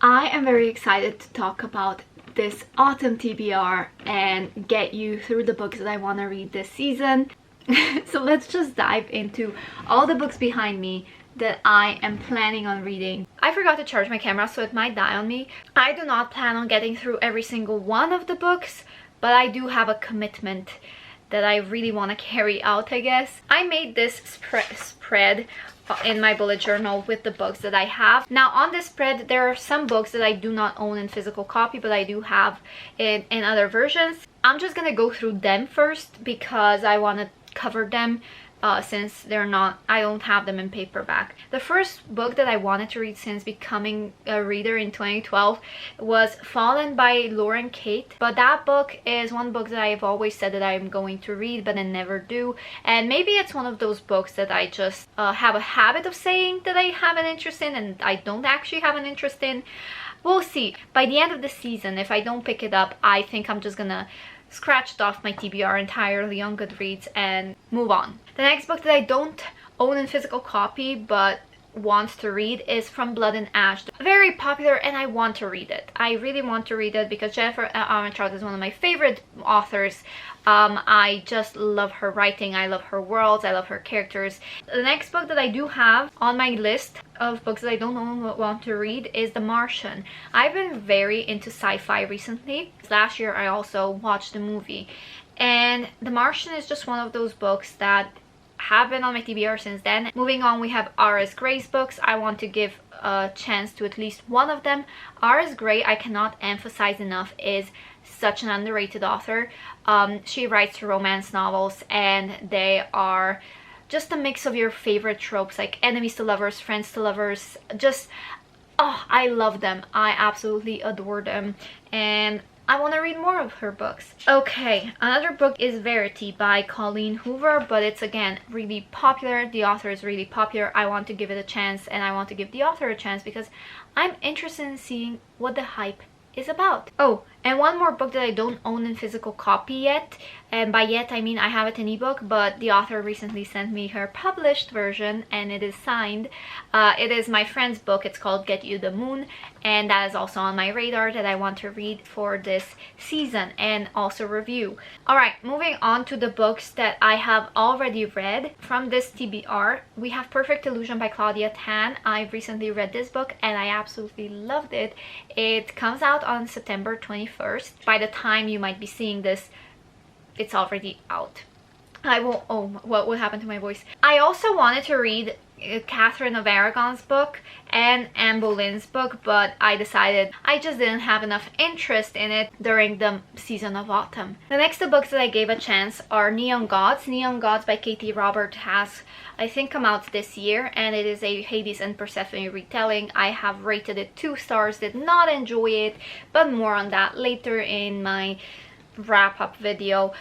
I am very excited to talk about this autumn TBR and get you through the books that I want to read this season. So let's just dive into all the books behind me that I am planning on reading. I forgot to charge my camera, so it might die on me. I do not plan on getting through every single one of the books, but I do have a commitment that I really want to carry out, I guess. I made this spread in my bullet journal with the books that I have. Now on this spread there are some books that I do not own in physical copy, but I do have in other versions. I'm just gonna go through them first because I want to cover them since they're not, I don't have them in paperback. The first book that I wanted to read since becoming a reader in 2012 was Fallen by Lauren Kate, but that book is one book that I've always said that I'm going to read but I never do, and maybe it's one of those books that I just have a habit of saying that I have an interest in and I don't actually have an interest in. We'll see. By the end of the season, if I don't pick it up, I think I'm just gonna scratched off my TBR entirely on Goodreads and move on. The next book that I don't own in physical copy but want to read is From Blood and Ash. Very popular and I want to read it. I really want to read it because Jennifer Armentrout is one of my favorite authors. I just love her writing, I love her worlds, I love her characters. The next book that I do have on my list of books that I don't want to read is The Martian. I've been very into sci-fi recently. Last year I also watched the movie, and The Martian is just one of those books that have been on my TBR since then. Moving on, we have R.S. Gray's books. I want to give a chance to at least one of them. R.S. Gray, I cannot emphasize enough, is such an underrated author. She writes romance novels and they are just a mix of your favorite tropes, like enemies to lovers, friends to lovers. Just, oh, I love them. I absolutely adore them and I want to read more of her books. Okay, another book is Verity by Colleen Hoover, but it's again really popular. The author is really popular. I want to give it a chance and I want to give the author a chance because I'm interested in seeing what the hype is about. Oh, and one more book that I don't own in physical copy yet, and by yet I mean I have it in ebook, but the author recently sent me her published version and it is signed. It is my friend's book. It's called Get You the Moon, and that is also on my radar that I want to read for this season and also review. Alright, moving on to the books that I have already read from this TBR. We have Perfect Illusion by Claudia Tan. I recently read this book and I absolutely loved it. It comes out on September 21st. By the time you might be seeing this, it's already out. I will, oh, what will happen to my voice? I also wanted to read Catherine of Aragon's book and Anne Boleyn's book, but I decided I just didn't have enough interest in it during the season of autumn. The next two books that I gave a chance are Neon Gods. Neon Gods by Katie Robert has, I think, come out this year, and it is a Hades and Persephone retelling. I have rated it 2 stars, did not enjoy it, but more on that later in my wrap-up video.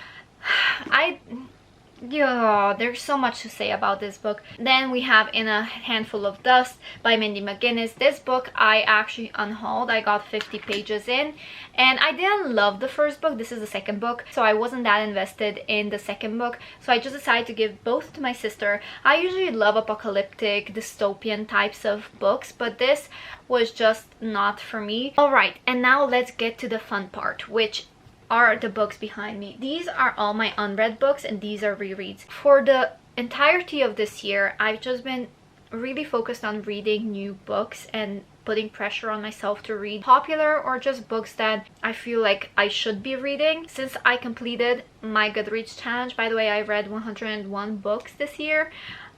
Yeah, there's so much to say about this book. Then we have In a Handful of Dust by Mindy Mcginnis. This book I actually unhauled. I got 50 pages in and I didn't love the first book. This is the second book, so I wasn't that invested in the second book, so I just decided to give both to my sister. I usually love apocalyptic dystopian types of books, but this was just not for me. Alright, and now let's get to the fun part, which are the books behind me. These are all my unread books and these are rereads. For the entirety of this year, I've just been really focused on reading new books and putting pressure on myself to read popular or just books that I feel like I should be reading. Since I completed my Goodreads challenge, by the way, I read 101 books this year,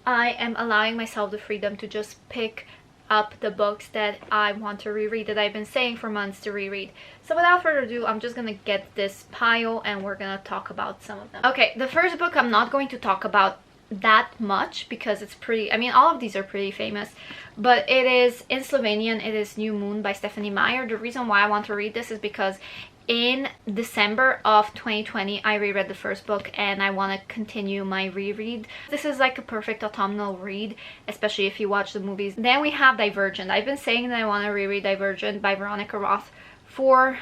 I am allowing myself the freedom to just pick up the books that I want to reread, that I've been saying for months to reread. So without further ado, I'm just gonna get this pile and we're gonna talk about some of them. Okay, the first book I'm not going to talk about that much because it's pretty, I mean, all of these are pretty famous, but it is in Slovenian. It is New Moon by Stephanie Meyer. The reason why I want to read this is because in December of 2020 I reread the first book and I want to continue my reread. This is like a perfect autumnal read, especially if you watch the movies. Then we have Divergent. I've been saying that I want to reread Divergent by Veronica Roth for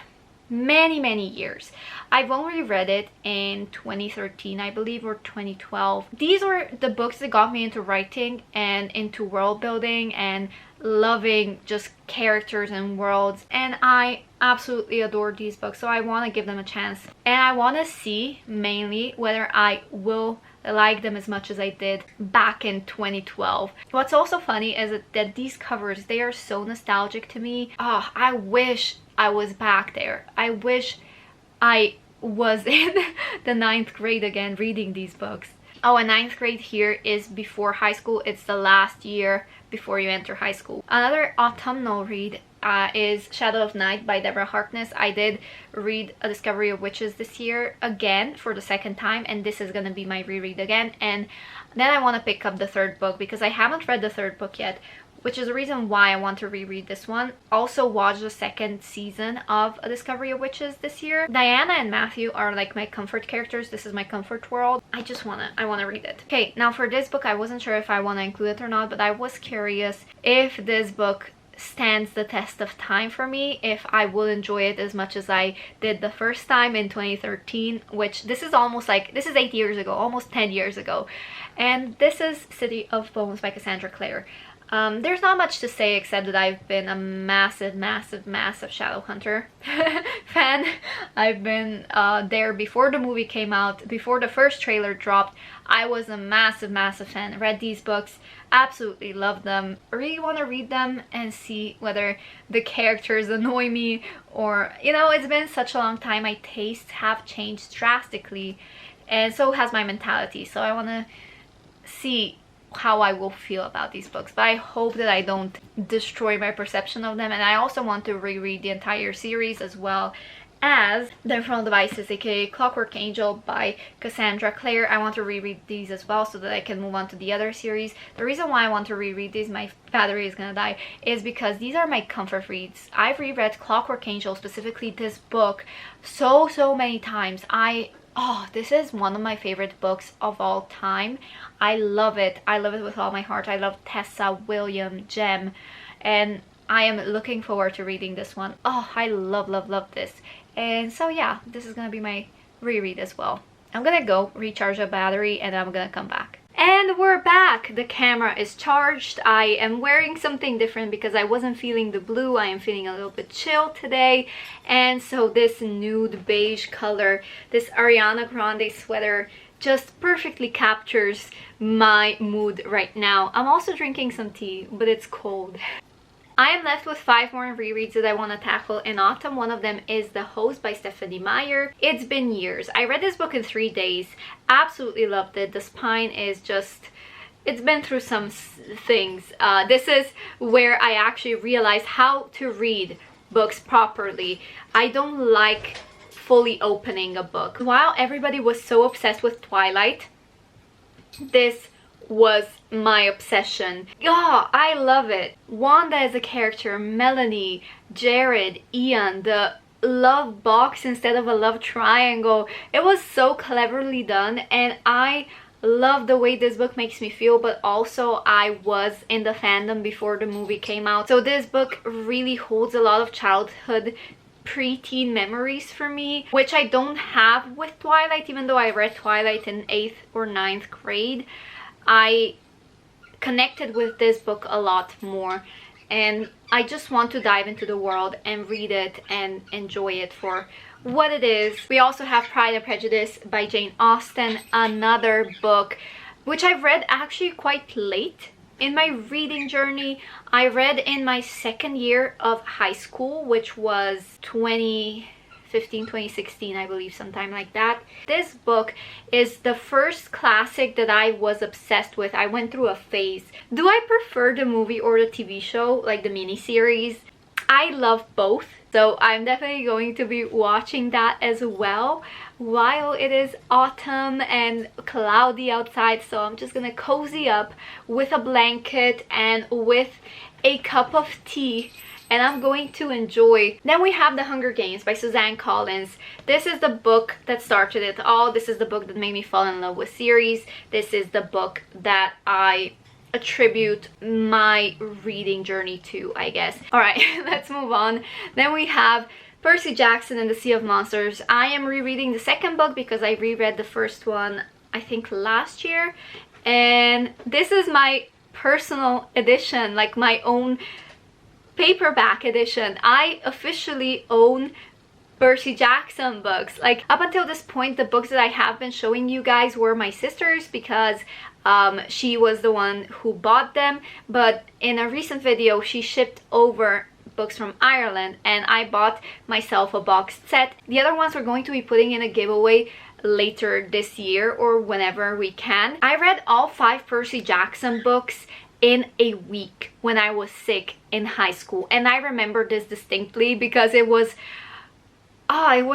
many years. I've only read it in 2013, I believe, or 2012. These were the books that got me into writing and into world building and loving just characters and worlds, and I absolutely adore these books, so I want to give them a chance, and I want to see mainly whether I will like them as much as I did back in 2012. What's also funny is that these covers, they are so nostalgic to me. Oh, I wish I was back there. I wish I was in the 9th grade again reading these books. Oh, and 9th grade here is before high school. It's the last year before you enter high school. Another autumnal read is Shadow of Night by Deborah Harkness. I did read A Discovery of Witches this year again for the 2nd time, and this is gonna be my reread again. And then I want to pick up the 3rd book because I haven't read the 3rd book yet, which is the reason why I want to reread this one. Also watch the 2nd season of A Discovery of Witches this year. Diana and Matthew are like my comfort characters. This is my comfort world. I wanna read it. Okay, now for this book, I wasn't sure if I want to include it or not, but I was curious if this book stands the test of time for me, if I will enjoy it as much as I did the first time in 2013, which this is almost like, this is 8 years ago, almost 10 years ago. And this is City of Bones by Cassandra Clare. There's not much to say except that I've been a massive Shadowhunter fan. I've been there before the movie came out, before the first trailer dropped. I was a massive fan. Read these books, absolutely loved them. I really want to read them and see whether the characters annoy me, or, you know, it's been such a long time. My tastes have changed drastically, and so has my mentality. So I want to see how I will feel about these books, but I hope that I don't destroy my perception of them. And I also want to reread the entire series, as well as The Infernal Devices, aka Clockwork Angel by Cassandra Clare. I want to reread these as well so that I can move on to the other series. The reason why I want to reread these, my battery is gonna die, is because these are my comfort reads. I've reread Clockwork Angel, specifically this book, so many times. This is one of my favorite books of all time. I love it. I love it with all my heart. I love Tessa, William, Jem, and I am looking forward to reading this one. Oh, I love this. And so yeah, this is gonna be my reread as well. I'm gonna go recharge a battery and I'm gonna come back. And we're back. The camera is charged. I am wearing something different because I wasn't feeling the blue. I am feeling a little bit chill today. And so this nude beige color, this Ariana Grande sweater, just perfectly captures my mood right now. I'm also drinking some tea, but it's cold. I am left with 5 more rereads that I want to tackle in autumn. One of them is The Host by Stephanie Meyer. It's been years. I read this book in 3 days. Absolutely loved it. The spine is just, it's been through some things. This is where I actually realized how to read books properly. I don't like fully opening a book. While everybody was so obsessed with Twilight, this was my obsession. Yeah, I love it. Wanda as a character, Melanie, Jared, Ian, the love box instead of a love triangle. It was so cleverly done, and I love the way this book makes me feel, but also I was in the fandom before the movie came out. So this book really holds a lot of childhood preteen memories for me, which I don't have with Twilight. Even though I read Twilight in 8th or 9th grade, I connected with this book a lot more, and I just want to dive into the world and read it and enjoy it for what it is. We also have Pride and Prejudice by Jane Austen, another book which I've read actually quite late in my reading journey. I read in my 2nd year of high school, which was 2015, 2016, I believe, sometime like that. This book is the first classic that I was obsessed with. I went through a phase. Do I prefer the movie or the TV show, like the miniseries? I love both, so I'm definitely going to be watching that as well while it is autumn and cloudy outside. So I'm just gonna cozy up with a blanket and with a cup of tea, and I'm going to enjoy. Then we have The Hunger Games by Suzanne Collins. This is the book that started it all. This is the book that made me fall in love with series. This is the book that I attribute my reading journey to, I guess. All right, let's move on. Then we have Percy Jackson and the Sea of Monsters. I am rereading the 2nd book because I reread the first one, I think, last year. And this is my personal edition, like my own paperback edition. I officially own Percy Jackson books. Like, up until this point, the books that I have been showing you guys were my sister's because she was the one who bought them, but in a recent video she shipped over books from Ireland and I bought myself a box set. The other ones we're going to be putting in a giveaway later this year or whenever we can. I read all 5 Percy Jackson books in a week when I was sick in high school, and I remember this distinctly because it was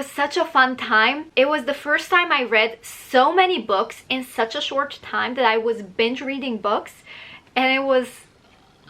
such a fun time. It was the first time I read so many books in such a short time that I was binge reading books, and it was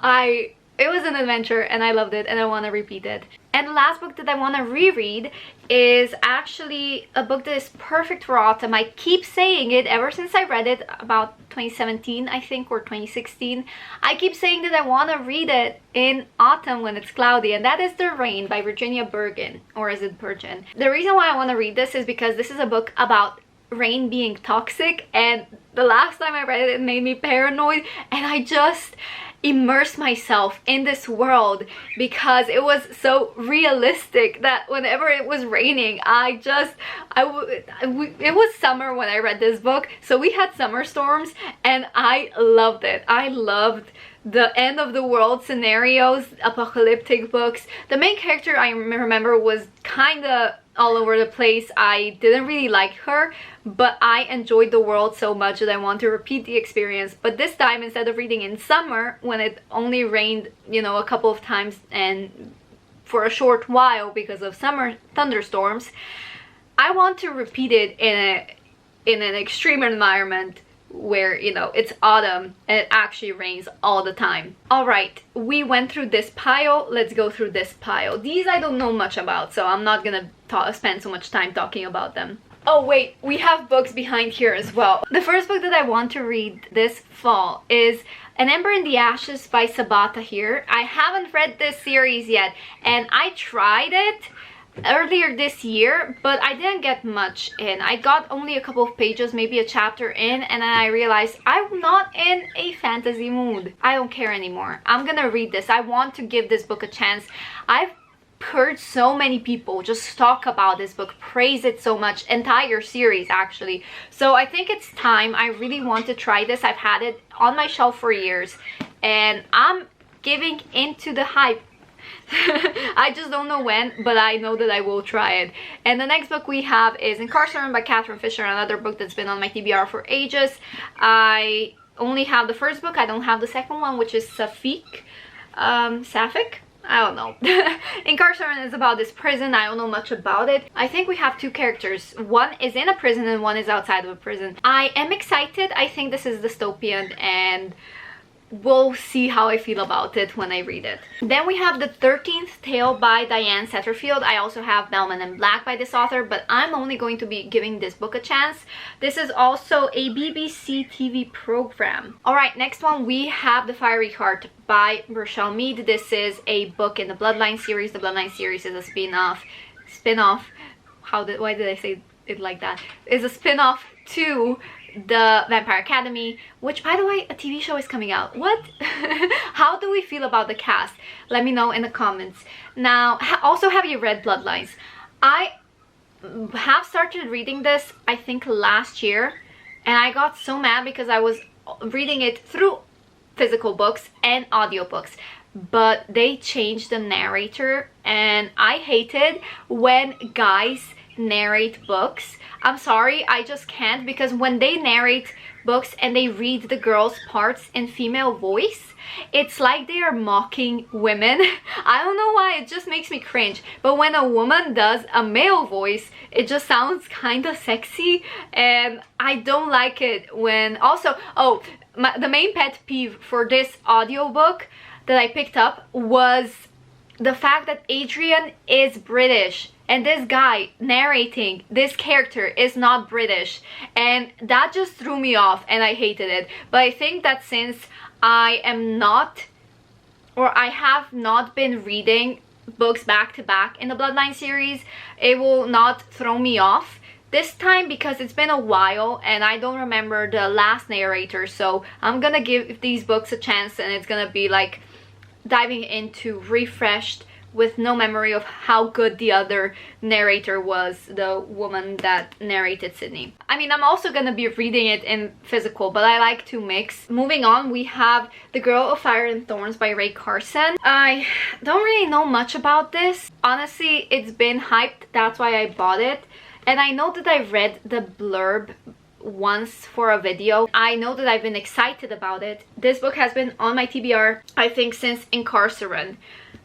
an adventure and I loved it and I want to repeat it. And the last book that I want to reread is actually a book that is perfect for autumn. I keep saying it ever since I read it about 2017, I think, or 2016. I keep saying that I want to read it in autumn when it's cloudy, and that is The Rain by Virginia Bergen, or is it Bergen? The reason why I want to read this is because this is a book about rain being toxic, and the last time I read it, it made me paranoid, and I just immerse myself in this world because it was so realistic that whenever it was raining, it was summer when I read this book, so we had summer storms and I loved it. I loved the end of the world scenarios, apocalyptic books. The main character, I remember, was kind of all over the place. I didn't really like her, but I enjoyed the world so much that I want to repeat the experience. But this time, instead of reading in summer when it only rained, you know, a couple of times and for a short while because of summer thunderstorms, I want to repeat it in an extreme environment where, you know, it's autumn and it actually rains all the time. All right, we went through this pile. Let's go through this pile. These I don't know much about, so I'm not gonna spend so much time talking about them. Oh wait, we have books behind here as well. The first book that I want to read this fall is An Ember in the Ashes by Sabata here. I haven't read this series yet, and I tried it earlier this year, but I didn't get much in. I got only a couple of pages, maybe a chapter in, and then I realized I'm not in a fantasy mood. I don't care anymore. I'm gonna read this. I want to give this book a chance. I've heard so many people just talk about this book, praise it so much, entire series actually. So I think it's time. I really want to try this. I've had it on my shelf for years and I'm giving into the hype. I just don't know when, but I know that I will try it. And the next book we have is Incarcerated by Catherine Fisher, another book that's been on my TBR for ages. I only have the first book. I don't have the second one, which is Sapphic. I don't know. Incarcerated is about this prison. I don't know much about it. I think we have 2 characters. One is in a prison and one is outside of a prison. I am excited. I think this is dystopian and we'll see how I feel about it when I read it. Then we have The 13th Tale by Diane Satterfield. I also have Bellman and Black by this author, but I'm only going to be giving this book a chance. This is also a BBC TV program. Alright, next one we have The Fiery Heart by Rochelle Mead. This is a book in the Bloodlines series. The Bloodlines series is a spin-off. Why did I say it like that? It's a spin-off to the Vampire Academy, which, by the way, a TV show is coming out. What? How do we feel about the cast? Let me know in the comments. Now, also, have you read Bloodlines? I have started reading this, I think, last year, and I got so mad because I was reading it through physical books and audiobooks, but they changed the narrator, and I hated when guys narrate books. I'm sorry, I just can't, because when they narrate books and they read the girls' parts in female voice, it's like they are mocking women. I don't know why, it just makes me cringe. But when a woman does a male voice, it just sounds kind of sexy, and I don't like it when... Also, the main pet peeve for this audiobook that I picked up was the fact that Adrian is British and this guy narrating this character is not British, and that just threw me off and I hated it. But I think that since I am not, or I have not been reading books back to back in the Bloodline series, it will not throw me off This time, because it's been a while and I don't remember the last narrator, so I'm gonna give these books a chance, and it's gonna be like diving into refreshed with no memory of how good the other narrator was, the woman that narrated Sydney. I mean, I'm also gonna be reading it in physical, but I like to mix. Moving on, we have The Girl of Fire and Thorns by Ray Carson. I don't really know much about this. Honestly, it's been hyped, that's why I bought it. And I know that I read the blurb once for a video. I know that I've been excited about it. This book has been on my TBR, I think, since Incarcerated.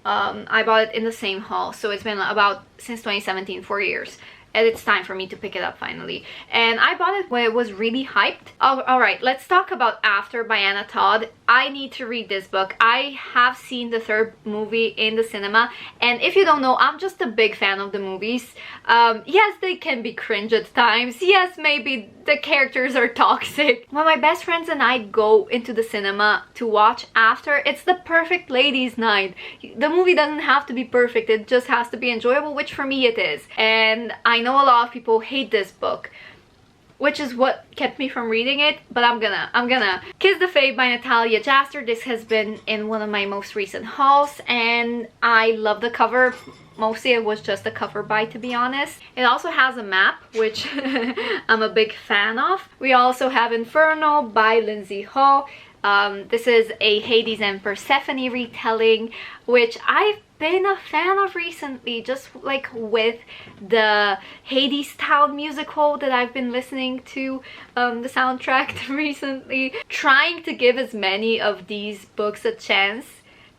I bought it in the same haul, so it's been about since 2017, 4 years. And it's time for me to pick it up finally. And I bought it when it was really hyped. Alright, let's talk about After by Anna Todd. I need to read this book. I have seen the third movie in the cinema, and if you don't know, I'm just a big fan of the movies. Yes, they can be cringe at times. Yes, maybe the characters are toxic. When my best friends and I go into the cinema to watch After, it's the perfect ladies' night. The movie doesn't have to be perfect, it just has to be enjoyable, which for me it is. And I know a lot of people hate this book, which is what kept me from reading it, but I'm gonna. Kiss the Fae by Natalya, Jaster. This has been in one of my most recent hauls, and I love the cover. Mostly it was just a cover buy, to be honest. It also has a map, which I'm a big fan of. We also have Infernal by Lindsay. This is a Hades and Persephone retelling, which I've been a fan of recently, just like with the Hades Town musical that I've been listening to the soundtrack recently. Trying to give as many of these books a chance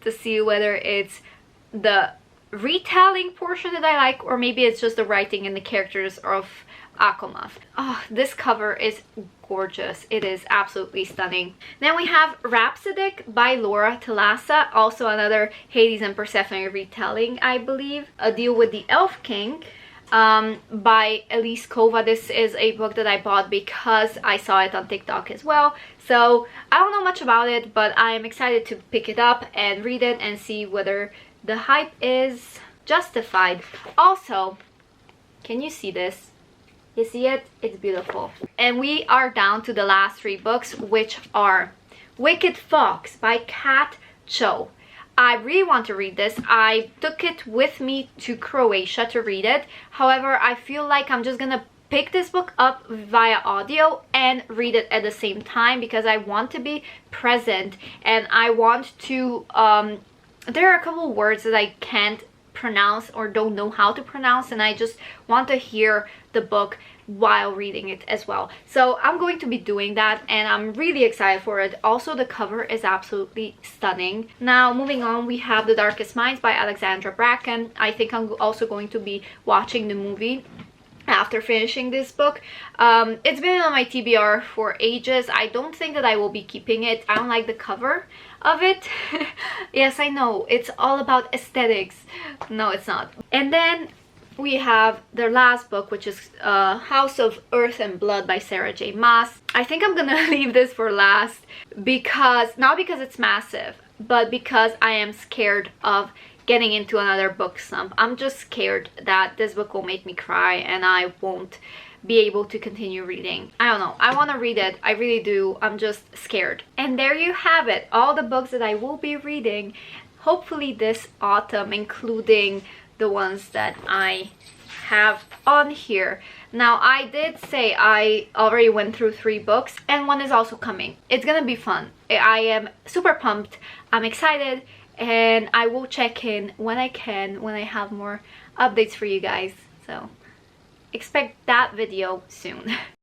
to see whether it's the retelling portion that I like, or maybe it's just the writing and the characters of Akomath. Oh, this cover is gorgeous. It is absolutely stunning. Then we have Rhapsodic by Telassa, also another Hades and Persephone retelling, I believe. A Deal with the Elf King by Elise Kova. This is a book that I bought because I saw it on TikTok as well. So I don't know much about it, but I am excited to pick it up and read it and see whether the hype is justified. Also, can you see this? You see it? It's beautiful. And we are down to the last 3 books, which are Wicked Fox by Kat Cho. I really want to read this. I took it with me to Croatia to read it. However, I feel like I'm just gonna pick this book up via audio and read it at the same time, because I want to be present, and I want to there are a couple words that I can't pronounce or don't know how to pronounce, and I just want to hear the book while reading it as well. So I'm going to be doing that, and I'm really excited for it. Also, the cover is absolutely stunning. Now, moving on, we have The Darkest Minds by Alexandra Bracken. I think I'm also going to be watching the movie after finishing this book. It's been on my TBR for ages. I don't think that I will be keeping it. I don't like the cover of it. Yes, I know, it's all about aesthetics. No, it's not. And then we have their last book, which is House of Earth and Blood by Sarah J. Maas. I think I'm gonna leave this for last, because not because it's massive, but because I am scared of getting into another book slump. I'm just scared that this book will make me cry and I won't be able to continue reading. I don't know, I want to read it, I really do. I'm just scared. And there you have it, all the books that I will be reading hopefully this autumn, including the ones that I have on here. Now, I did say I already went through 3 books, and one is also coming. It's gonna be fun. I am super pumped, I'm excited, and I will check in when I can, when I have more updates for you guys. So expect that video soon.